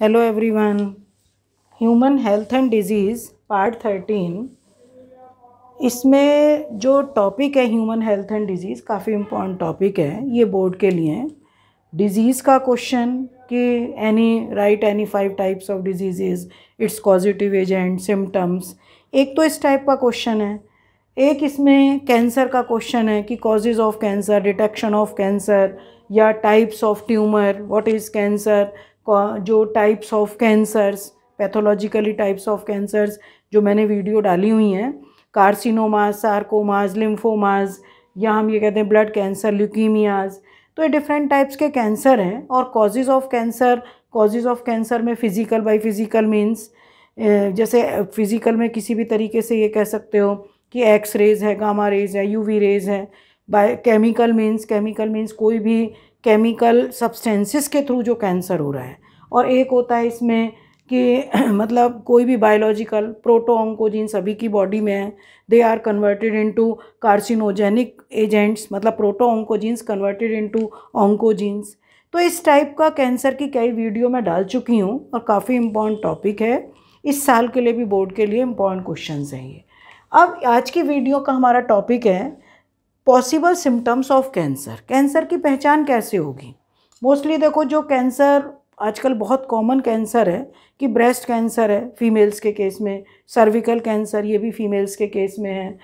Hello everyone. Human health and disease part 13। इसमें जो topic है ह्यूमन हेल्थ एंड डिजीज़ काफ़ी इम्पोर्टेंट टॉपिक है, ये बोर्ड के लिए। डिजीज़ का क्वेश्चन कि any 5 types of disease, it's causative agent, symptoms, एक तो इस टाइप का क्वेश्चन है। एक इसमें कैंसर का क्वेश्चन है कि causes of cancer, detection of cancer या types of tumour, what is cancer, जो types of cancers, pathologically types of cancers जो मैंने वीडियो डाली हुई हैं, कार्सिनोमाज, सार्कोमाज, लिम्फोमाज, या हम ये कहते हैं ब्लड कैंसर, ल्यूकीमियाज। तो ये डिफरेंट टाइप्स के कैंसर हैं। और कॉजेज़ ऑफ कैंसर में फिज़िकल, बाई फिज़िकल मीन्स जैसे फिज़िकल में किसी भी तरीके से ये कह सकते हो कि एक्स रेज है, गामा रेज है, यूवी रेज है। बाय केमिकल मीन्स कोई भी केमिकल सब्सटेंसेस के थ्रू जो कैंसर हो रहा है। और एक होता है इसमें कि मतलब कोई भी बायोलॉजिकल प्रोटो ऑन्कोजीन सभी की बॉडी में है, they are converted into carcinogenic agents, मतलब proto oncogenes converted into oncogenes. तो इस टाइप का कैंसर की कई वीडियो मैं डाल चुकी हूँ और काफ़ी इम्पॉर्टेंट टॉपिक है। इस साल के लिए भी बोर्ड के लिए इम्पॉर्टेंट क्वेश्चन हैं ये। अब आज की वीडियो का हमारा टॉपिक है possible symptoms of cancer. Cancer की पहचान कैसे होगी? मोस्टली देखो, जो कैंसर आजकल बहुत कॉमन कैंसर है कि ब्रेस्ट कैंसर है फीमेल्स के केस में, सर्विकल कैंसर ये भी फीमेल्स के केस में है,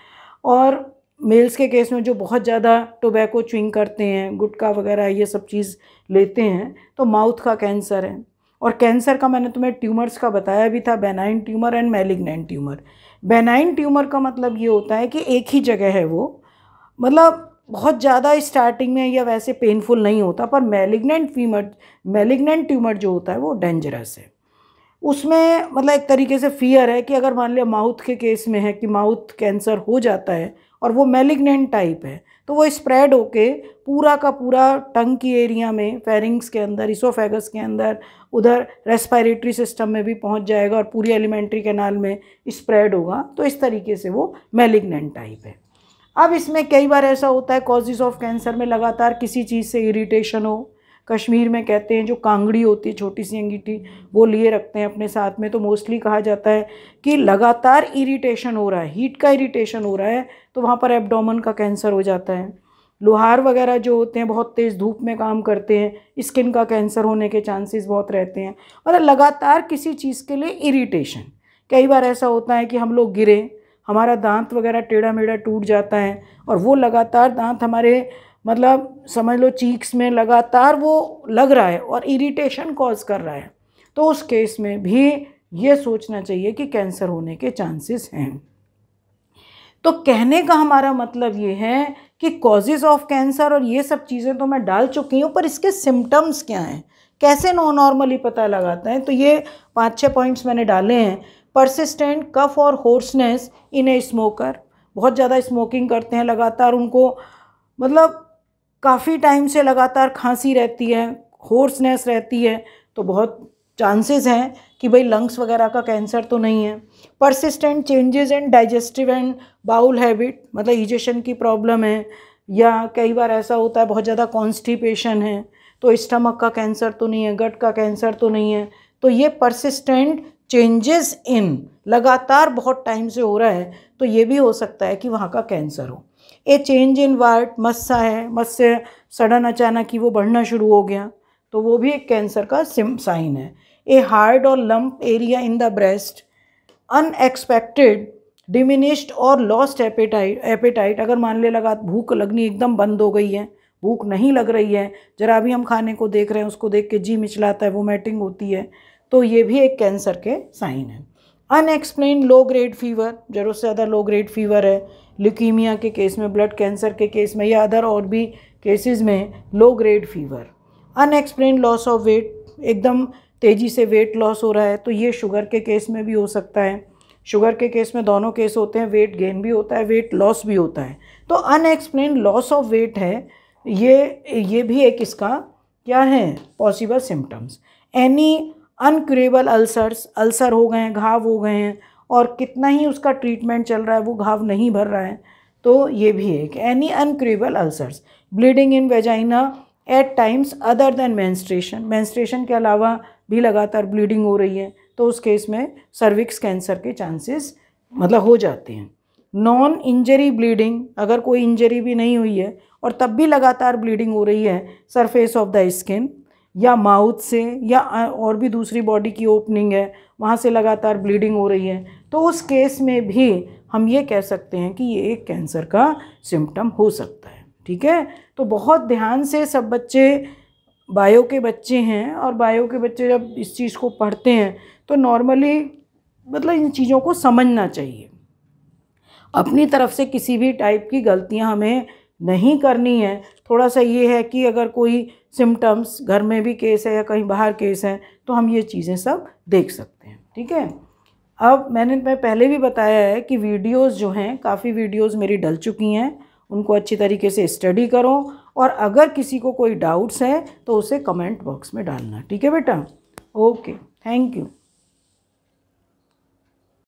और मेल्स के केस में जो बहुत ज़्यादा टोबैको च्विंग करते हैं, गुटखा वगैरह ये सब चीज़ लेते हैं, तो माउथ का कैंसर है। और कैंसर का मैंने तुम्हें ट्यूमर्स का बताया भी था, benign tumour and malignant tumour. Benign tumour का मतलब ये होता है कि एक ही जगह है वो, मतलब बहुत ज़्यादा स्टार्टिंग में या वैसे पेनफुल नहीं होता, पर मैलिग्नेंट ट्यूमर जो होता है वो डेंजरस है। उसमें मतलब एक तरीके से फियर है कि अगर मान लिया माउथ के केस में है कि माउथ कैंसर हो जाता है और वो मैलिग्नेंट टाइप है, तो वो स्प्रेड होके पूरा का पूरा टंग की एरिया में, फेरिंग्स के अंदर, इसोफेगस के अंदर, उधर रेस्पिरेटरी सिस्टम में भी पहुंच जाएगा और पूरी एलिमेंट्री कैनाल में स्प्रेड होगा। तो इस तरीके से वो मैलिग्नेंट टाइप है। अब इसमें कई बार ऐसा होता है कॉजेज़ ऑफ कैंसर में लगातार किसी चीज़ से इरिटेशन हो। कश्मीर में कहते हैं जो कांगड़ी होती है, छोटी सी अंगीठी, वो लिए रखते हैं अपने साथ में, तो मोस्टली कहा जाता है कि लगातार इरिटेशन हो रहा है, हीट का इरिटेशन हो रहा है, तो वहाँ पर एब्डोमेन का कैंसर हो जाता है। लोहार वगैरह जो होते हैं बहुत तेज़ धूप में काम करते हैं, स्किन का कैंसर होने के चांसेस बहुत रहते हैं। मतलब लगातार किसी चीज़ के लिए इरिटेशन। कई बार ऐसा होता है कि हम लोग गिरे, हमारा दांत वगैरह टेढ़ा मेढ़ा टूट जाता है, और वो लगातार दांत हमारे, मतलब समझ लो चीक्स में लगातार वो लग रहा है और इरिटेशन कॉज कर रहा है, तो उस केस में भी ये सोचना चाहिए कि कैंसर होने के चांसेस हैं। तो कहने का हमारा मतलब ये है कि कॉजेज़ ऑफ कैंसर और ये सब चीज़ें तो मैं डाल चुकी हूँ, पर इसके सिम्टम्स क्या हैं, कैसे नॉर्मली पता लगाता है, तो ये 5-6 पॉइंट्स मैंने डाले हैं। परसिस्टेंट कफ और होर्सनेस इन ए स्मोकर, बहुत ज़्यादा स्मोकिंग करते हैं लगातार, उनको मतलब काफ़ी टाइम से लगातार खांसी रहती है, होर्सनेस रहती है, तो बहुत चांसेस हैं कि भाई लंग्स वगैरह का कैंसर तो नहीं है। Persistent changes in digestive and bowel habit, मतलब इजेशन की प्रॉब्लम है, या कई बार ऐसा होता है बहुत ज़्यादा कॉन्स्टिपेशन है, तो स्टमक का कैंसर तो नहीं है, गट का कैंसर तो नहीं है। तो ये परसिस्टेंट चेंजेस इन, लगातार बहुत टाइम से हो रहा है, तो ये भी हो सकता है कि वहाँ का कैंसर हो। ए चेंज इन वाट, मस्सा है, मस्से सडन अचानक ही वो बढ़ना शुरू हो गया, तो वो भी एक कैंसर का साइन है। ए हार्ड और lump area in the breast, unexpected diminished और लॉस्ट एपेटाइट, अगर मान ले लगा भूख लगनी एकदम बंद हो गई है, भूख नहीं लग रही है, जरा भी हम खाने को देख रहे हैं, उसको देख के जी मिचलाता है, वोमिटिंग होती है, तो ये भी एक कैंसर के साइन है। अनएक्सप्लेन लो ग्रेड फीवर, ज़रूरत से ज़्यादा लो ग्रेड फीवर है ल्यूकीमिया के केस में, ब्लड कैंसर के केस में, या अदर और भी केसेस में low grade fever. Unexplain loss of weight, एकदम तेज़ी से वेट लॉस हो रहा है, तो ये शुगर के केस में भी हो सकता है। शुगर के केस में दोनों केस होते हैं, वेट गेन भी होता है, वेट लॉस भी होता है। तो अनएक्सप्लेन लॉस ऑफ वेट है, ये भी एक इसका क्या है, possible symptoms. Any incurable ulcers, ulcer हो गए हैं, घाव हो गए हैं, और कितना ही उसका ट्रीटमेंट चल रहा है वो घाव नहीं भर रहा है, तो ये भी एक। Any incurable ulcers, bleeding in vagina at times other than menstruation, menstruation के अलावा भी लगातार ब्लीडिंग हो रही है तो उस केस में सर्विक्स कैंसर के चांसेस मतलब हो जाते हैं। नॉन इंजरी ब्लीडिंग, अगर कोई इंजरी भी नहीं हुई है और तब भी लगातार ब्लीडिंग हो रही है सरफेस ऑफ द स्किन या माउथ से या और भी दूसरी बॉडी की ओपनिंग है वहाँ से लगातार ब्लीडिंग हो रही है, तो उस केस में भी हम ये कह सकते हैं कि ये एक कैंसर का सिम्टम हो सकता है। ठीक है, तो बहुत ध्यान से सब बच्चे, बायो के बच्चे हैं और बायो के बच्चे जब इस चीज़ को पढ़ते हैं तो नॉर्मली मतलब इन चीज़ों को समझना चाहिए। अपनी तरफ से किसी भी टाइप की गलतियां हमें नहीं करनी है। थोड़ा सा ये है कि अगर कोई सिम्टम्स घर में भी केस है या कहीं बाहर केस है तो हम ये चीज़ें सब देख सकते हैं। ठीक है, अब मैं पहले भी बताया है कि वीडियोस जो हैं, काफ़ी वीडियोस मेरी डल चुकी हैं, उनको अच्छी तरीके से स्टडी करो और अगर किसी को कोई डाउट्स है तो उसे कमेंट बॉक्स में डालना। ठीक है बेटा, ओके, थैंक यू।